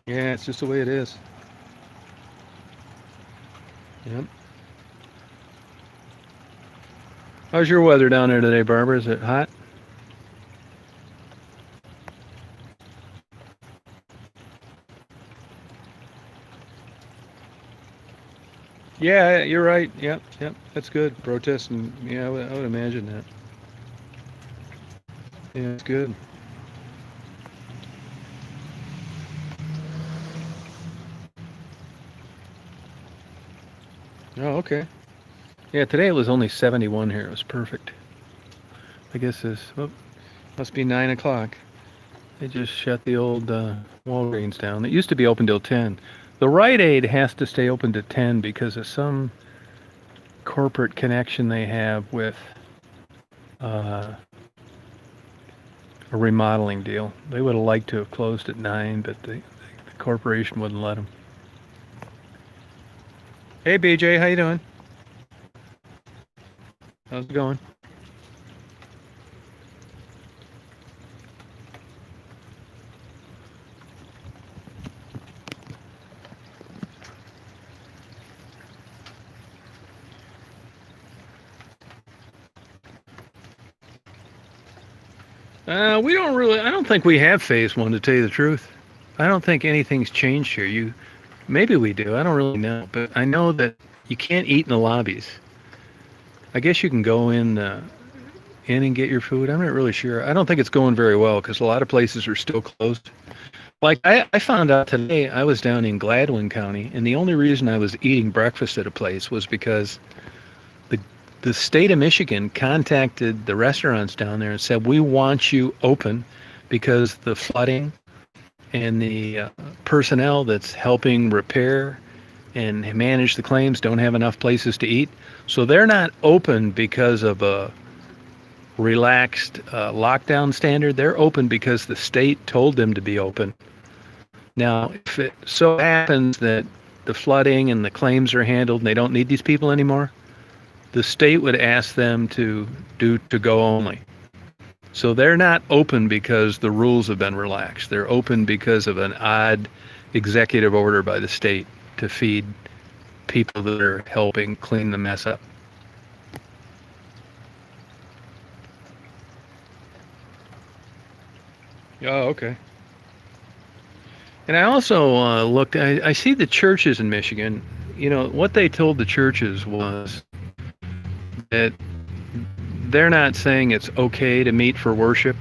Speaker 1: Yeah, it's just the way it is. Yep. How's your weather down there today, Barbara? Is it hot? Yeah, you're right. Yep, yep. That's good. Protesting. Yeah, I would imagine that. Yeah, it's good. Oh, okay. Yeah, today it was only 71 here. It was perfect. I guess must be 9 o'clock. They just shut the old Walgreens down. It used to be open till 10. The Rite Aid has to stay open to 10 because of some corporate connection they have with a remodeling deal. They would have liked to have closed at 9, but the corporation wouldn't let them. Hey, BJ, how you doing? How's it going? We don't really. I don't think we have phase one, to tell you the truth. I don't think anything's changed here. Maybe we do. I don't really know, but I know that you can't eat in the lobbies. I guess you can go in and get your food. I'm not really sure. I don't think it's going very well because a lot of places are still closed. Like I found out today, I was down in Gladwin County, and the only reason I was eating breakfast at a place was because the state of Michigan contacted the restaurants down there and said, we want you open because the flooding and the personnel that's helping repair and manage the claims don't have enough places to eat. So they're not open because of a relaxed lockdown standard. They're open because the state told them to be open. Now, if it so happens that the flooding and the claims are handled and they don't need these people anymore, the state would ask them to do to-go only. So they're not open because the rules have been relaxed. They're open because of an odd executive order by the state to feed people that are helping clean the mess up. Oh, okay. And I also looked, I see the churches in Michigan. What they told the churches was that they're not saying it's okay to meet for worship,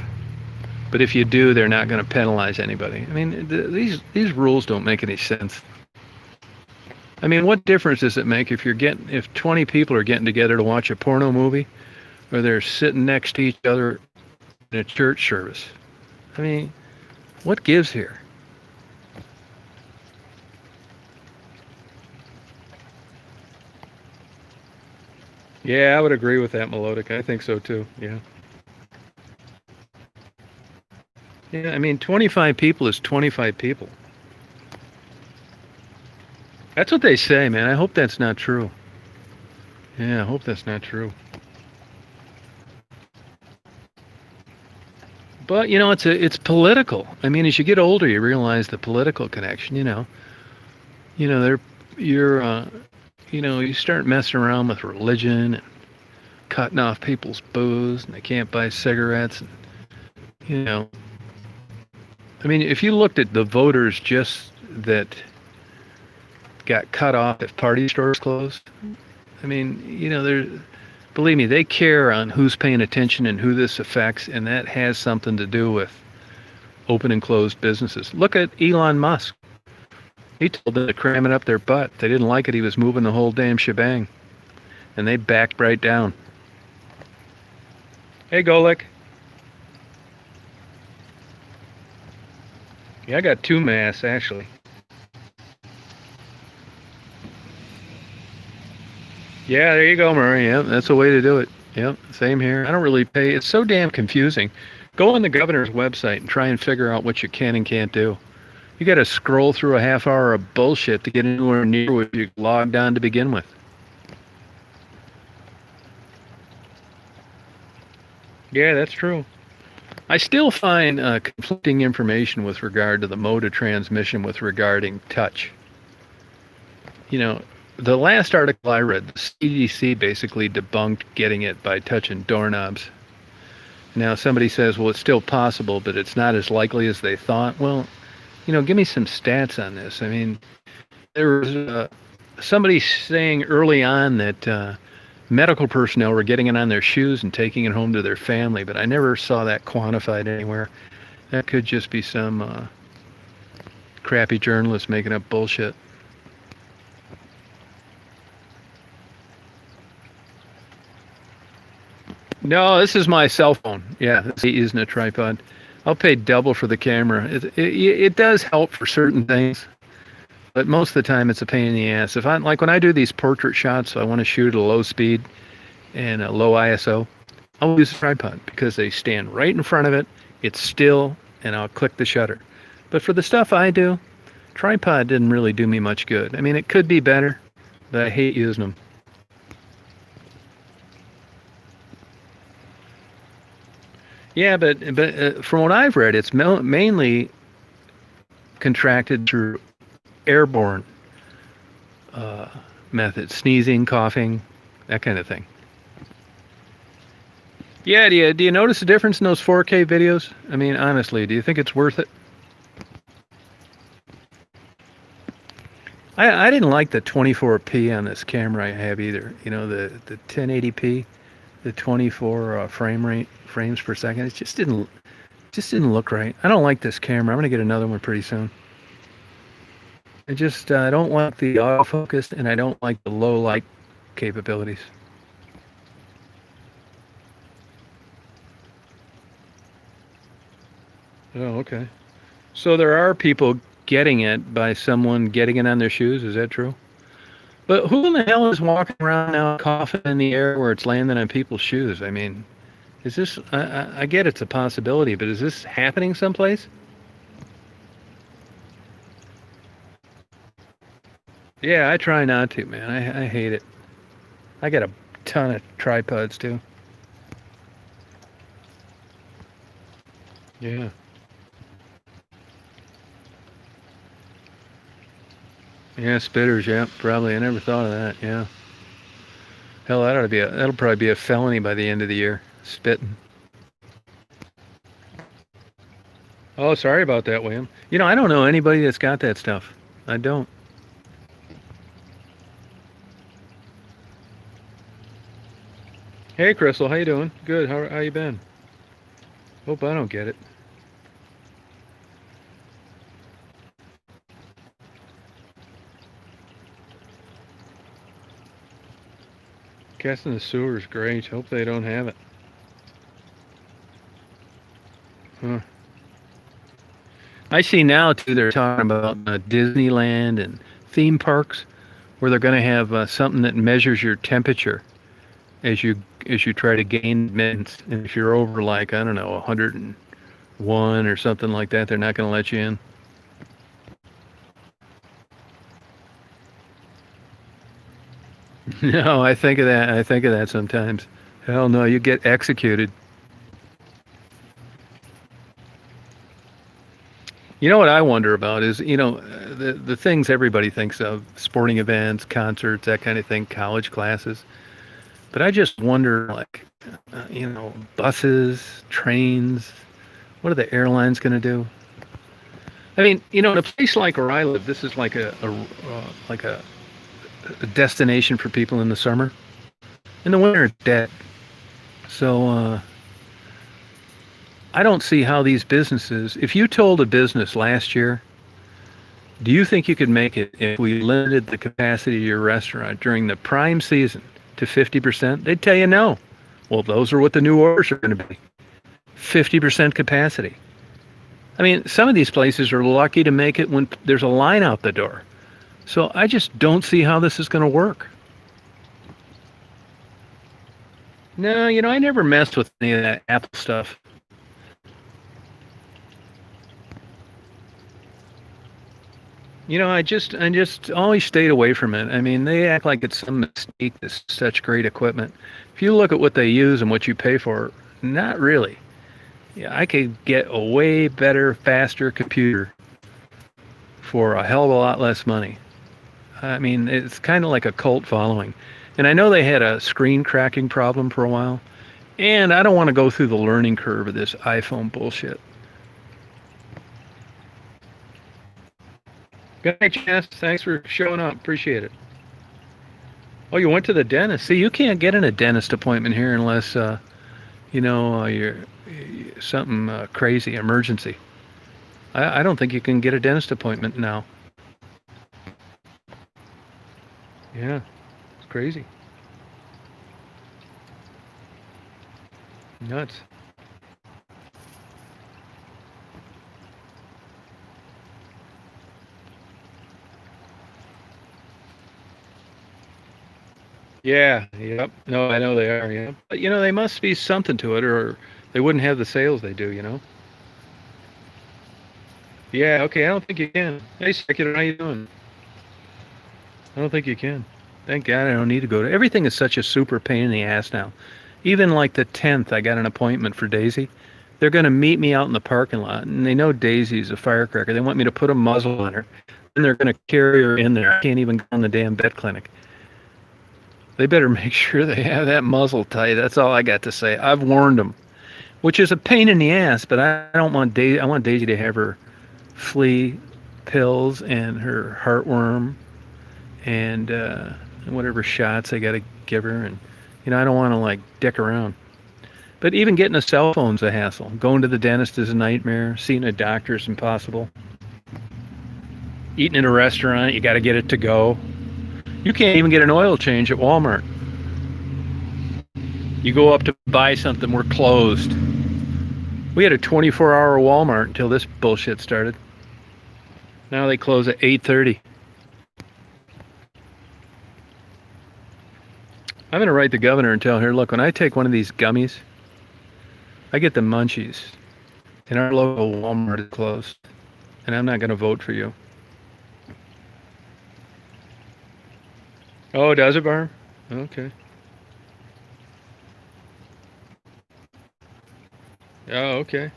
Speaker 1: But if you do, they're not going to penalize anybody. I mean, these rules don't make any sense. I mean, what difference does it make if 20 people are getting together to watch a porno movie, or they're sitting next to each other in a church service? I mean, what gives here? Yeah, I would agree with that, Melodic. I think so too. Yeah. Yeah, I mean, 25 people is 25 people. That's what they say, man. I hope that's not true. Yeah, I hope that's not true. But it's political. I mean, as you get older, you realize the political connection. They're you're you start messing around with religion and cutting off people's booze, and they can't buy cigarettes. And, you know, I mean, if you looked at the voters just that got cut off if party stores closed, I mean, believe me, they care on who's paying attention and who this affects, and that has something to do with open and closed businesses. Look at Elon Musk. He told them to cram it up their butt. They didn't like it. He was moving the whole damn shebang, and they backed right down. Hey, Golik. Yeah, I got 2 masks, actually. Yeah, there you go, Murray. Yeah, that's the way to do it. Yep, same here. I don't really pay. It's so damn confusing. Go on the governor's website and try and figure out what you can and can't do. You got to scroll through a half hour of bullshit to get anywhere near what you logged on to begin with. Yeah, that's true. I still find conflicting information with regard to the mode of transmission with regarding touch. The last article I read, the CDC basically debunked getting it by touching doorknobs. Now somebody says, well, it's still possible, but it's not as likely as they thought. Well, give me some stats on this. I mean, there was somebody saying early on that medical personnel were getting it on their shoes and taking it home to their family, but I never saw that quantified anywhere. That could just be some crappy journalist making up bullshit. No, this is my cell phone. Yeah, this isn't a tripod. I'll pay double for the camera. It does help for certain things, but most of the time it's a pain in the ass. When I do these portrait shots, so I want to shoot at a low speed and a low ISO, I'll use a tripod because they stand right in front of it. It's still, and I'll click the shutter. But for the stuff I do, tripod didn't really do me much good. I mean, it could be better, but I hate using them. Yeah, but from what I've read, it's mainly contracted through airborne methods, sneezing, coughing, that kind of thing. Yeah, do you notice the difference in those 4K videos? I mean, honestly, do you think it's worth it? I didn't like the 24p on this camera I have either. The 1080p, the 24 frames per second. It just didn't look right. I don't like this camera. I'm gonna get another one pretty soon. I don't like the autofocus, and I don't like the low light capabilities. Oh, okay. So there are people getting it by someone getting it on their shoes. Is that true? But who in the hell is walking around now coughing in the air where it's landing on people's shoes? I mean, is this, I get it's a possibility, but is this happening someplace? Yeah, I try not to, man. I hate it. I got a ton of tripods too. Yeah. Yeah, spitters, yeah, probably. I never thought of that, yeah. Hell, that'll probably be a felony by the end of the year. Spitting. Oh, sorry about that, William. I don't know anybody that's got that stuff. I don't. Hey, Crystal, how you doing? Good. How you been? Hope I don't get it. Cats in the sewer is great. Hope they don't have it. Huh. I see now too. They're talking about Disneyland and theme parks where they're going to have something that measures your temperature as you try to gain admittance. And if you're over like I don't know 101 or something like that, they're not going to let you in. No, I think of that. I think of that sometimes. Hell no, you get executed. You know what I wonder about is, the things everybody thinks of, sporting events, concerts, that kind of thing, college classes. But I just wonder, like, buses, trains, what are the airlines going to do? I mean, in a place like where I live, this is like a destination for people in the summer. In the winter, it's dead. So I don't see how these businesses. If you told a business last year, do you think you could make it if we limited the capacity of your restaurant during the prime season to 50%? They'd tell you no. Well, those are what the new orders are going to be. 50% capacity. I mean, some of these places are lucky to make it when there's a line out the door. So I just don't see how this is going to work. No, I never messed with any of that Apple stuff. I just always stayed away from it. I mean, they act like it's some mistake. This such great equipment. If you look at what they use and what you pay for, not really. Yeah, I could get a way better, faster computer for a hell of a lot less money. I mean, it's kind of like a cult following. And I know they had a screen cracking problem for a while. And I don't want to go through the learning curve of this iPhone bullshit. Good night, Jess. Thanks for showing up. Appreciate it. Oh, you went to the dentist. See, you can't get in a dentist appointment here unless, you're something crazy, emergency. I don't think you can get a dentist appointment now. Yeah, it's crazy. Nuts. Yeah, yep. No, I know they are, yeah. But they must be something to it or they wouldn't have the sales they do. Yeah, okay, I don't think you can. Hey, Secular, how you doing? I don't think you can. Thank God I don't need to go to. Everything is such a super pain in the ass now. Even like the 10th, I got an appointment for Daisy. They're going to meet me out in the parking lot, and they know Daisy's a firecracker. They want me to put a muzzle on her, and they're going to carry her in there. I can't even go in the damn vet clinic. They better make sure they have that muzzle tight. That's all I got to say. I've warned them, which is a pain in the ass, but I don't want Daisy. I want Daisy to have her flea pills and her heartworm and whatever shots I got to give her. And I don't want to like dick around. But even getting a cell phone's a hassle. Going to the dentist is a nightmare. Seeing a doctor is impossible. Eating in a restaurant, you got to get it to go. You can't even get an oil change at Walmart. You go up to buy something, we're closed. We had a 24-hour Walmart until this bullshit started. Now they close at 8:30. I'm going to write the governor and tell her, look, when I take one of these gummies, I get the munchies, and our local Walmart is closed, and I'm not going to vote for you. Oh, does it, Barb? Okay. Oh, okay.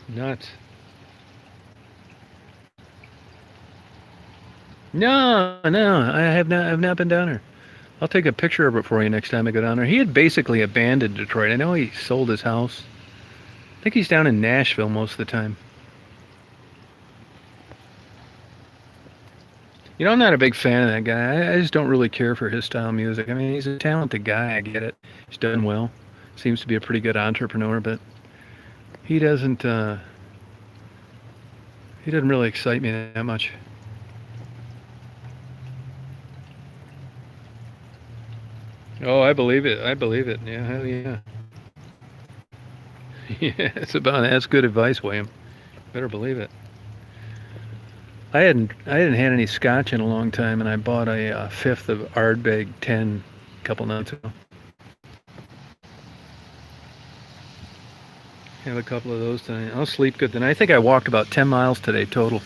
Speaker 1: Nuts. No, no, I have not. I've not been down there. I'll take a picture of it for you next time I go down there. He had basically abandoned Detroit. I know he sold his house. I think he's down in Nashville most of the time. I'm not a big fan of that guy. I just don't really care for his style of music. I mean, he's a talented guy. I get it. He's done well. Seems to be a pretty good entrepreneur, but he doesn't. He doesn't really excite me that much. Oh, I believe it. I believe it. Yeah, hell yeah. Yeah, it's about that's good advice, William. Better believe it. I hadn't had any scotch in a long time, and I bought a fifth of Ardbeg 10 a couple nights ago. Have a couple of those tonight. I'll sleep good tonight. I think I walked about 10 miles today total.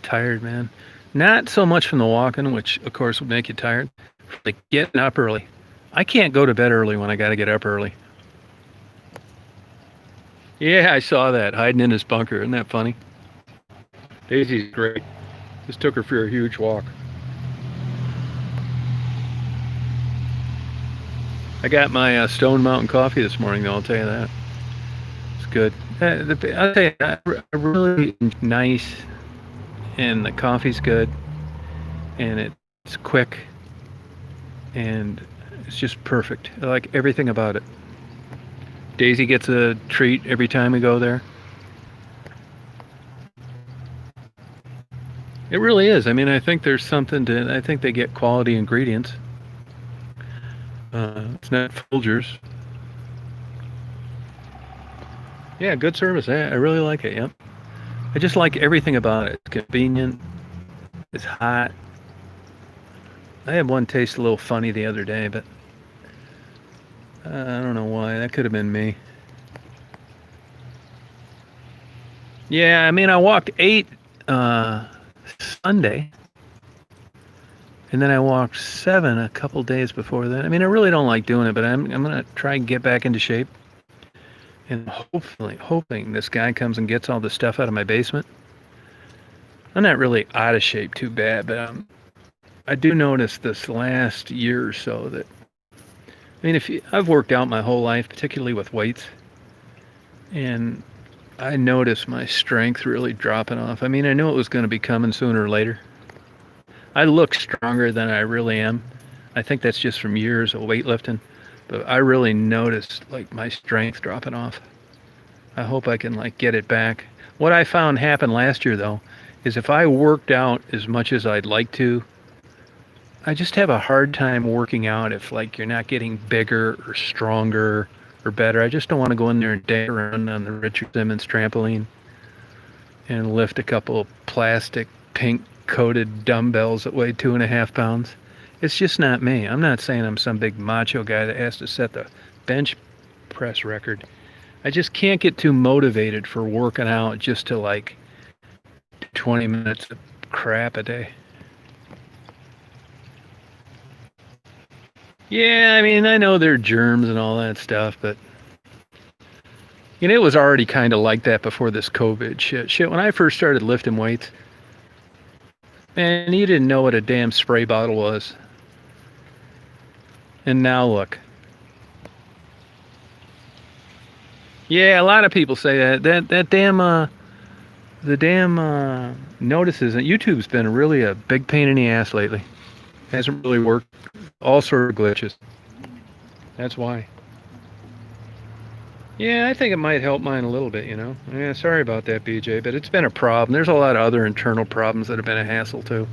Speaker 1: Tired, man. Not so much from the walking, which of course would make you tired. Like getting up early. I can't go to bed early when I got to get up early. Yeah, I saw that hiding in his bunker. Isn't that funny? Daisy's great. Just took her for a huge walk. I got my Stone Mountain coffee this morning, though. I'll tell you that. It's good. I'll tell you, really nice, and the coffee's good, and it's quick, and it's just perfect. I like everything about it. Daisy gets a treat every time we go there. It really is. I mean, I think there's something to. I think they get quality ingredients. It's not Folgers. Yeah, good service. I really like it. Yep. I just like everything about it. It's convenient. It's hot. I had one taste a little funny the other day, but I don't know why. That could have been me. Yeah, I mean, I walked 8 Sunday, and then I walked 7 a couple days before that. I mean, I really don't like doing it, but I'm gonna try and get back into shape, and hoping this guy comes and gets all the stuff out of my basement. I'm not really out of shape too bad, but I do notice this last year or so that I mean, I've worked out my whole life, particularly with weights, and I noticed my strength really dropping off. I mean, I knew it was going to be coming sooner or later. I look stronger than I really am. I think that's just from years of weightlifting, but I really noticed like my strength dropping off. I hope I can like get it back. What I found happened last year though is if I worked out as much as I'd like to, I just have a hard time working out if like you're not getting bigger or stronger or better. I just don't want to go in there and dance around on the Richard Simmons trampoline and lift a couple of plastic pink coated dumbbells that weigh 2.5 pounds. It's just not me. I'm not saying I'm some big macho guy that has to set the bench press record. I just can't get too motivated for working out just to like 20 minutes of crap a day. Yeah, I mean, I know there are germs and all that stuff, but you know, it was already kind of like that before this COVID shit. When I first started lifting weights, man, you didn't know what a damn spray bottle was. And now look. Yeah, a lot of people say that damn the damn notices. And YouTube's been really a big pain in the ass lately. Hasn't really worked. All sort of glitches. That's why. Yeah, I think it might help mine a little bit, you know. Yeah, sorry about that, BJ, but it's been a problem. There's a lot of other internal problems that have been a hassle too.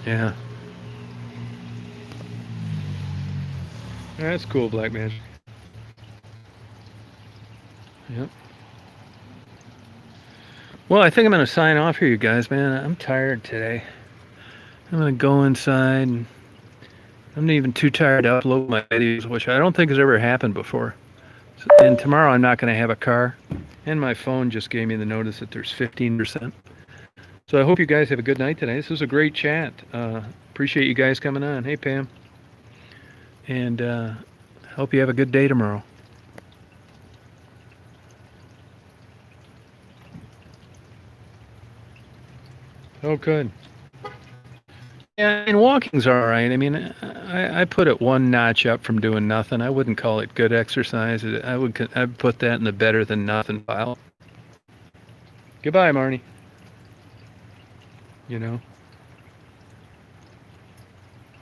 Speaker 1: Yeah. That's cool, Black Magic. Yep. Well, I think I'm going to sign off here, you guys, man. I'm tired today. I'm going to go inside, and I'm not even too tired to upload my videos, which I don't think has ever happened before. And tomorrow I'm not going to have a car. And my phone just gave me the notice that there's 15%. So I hope you guys have a good night today. This was a great chat. Appreciate you guys coming on. Hey, Pam. And hope you have a good day tomorrow. Oh, good. Yeah, and walking's all right. I mean, I put it one notch up from doing nothing. I wouldn't call it good exercise. I'd put that in the better than nothing pile. Goodbye, Marnie. You know.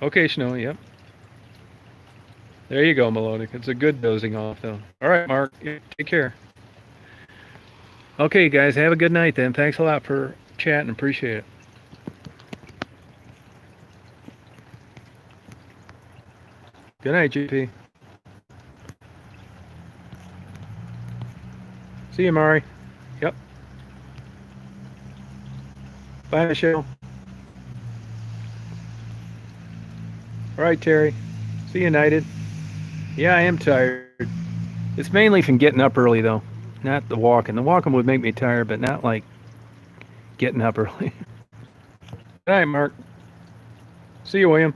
Speaker 1: Okay, Snow. Yep. There you go, Melodic. It's a good dozing off, though. All right, Mark. Take care. Okay, guys. Have a good night, then. Thanks a lot for chatting. Appreciate it. Good night, GP. See you, Mari. Yep. Bye, Michelle. All right, Terry. See you, United. Yeah, I am tired. It's mainly from getting up early, though. Not the walking. The walking would make me tired, but not like getting up early. Good night, Mark. See you, William.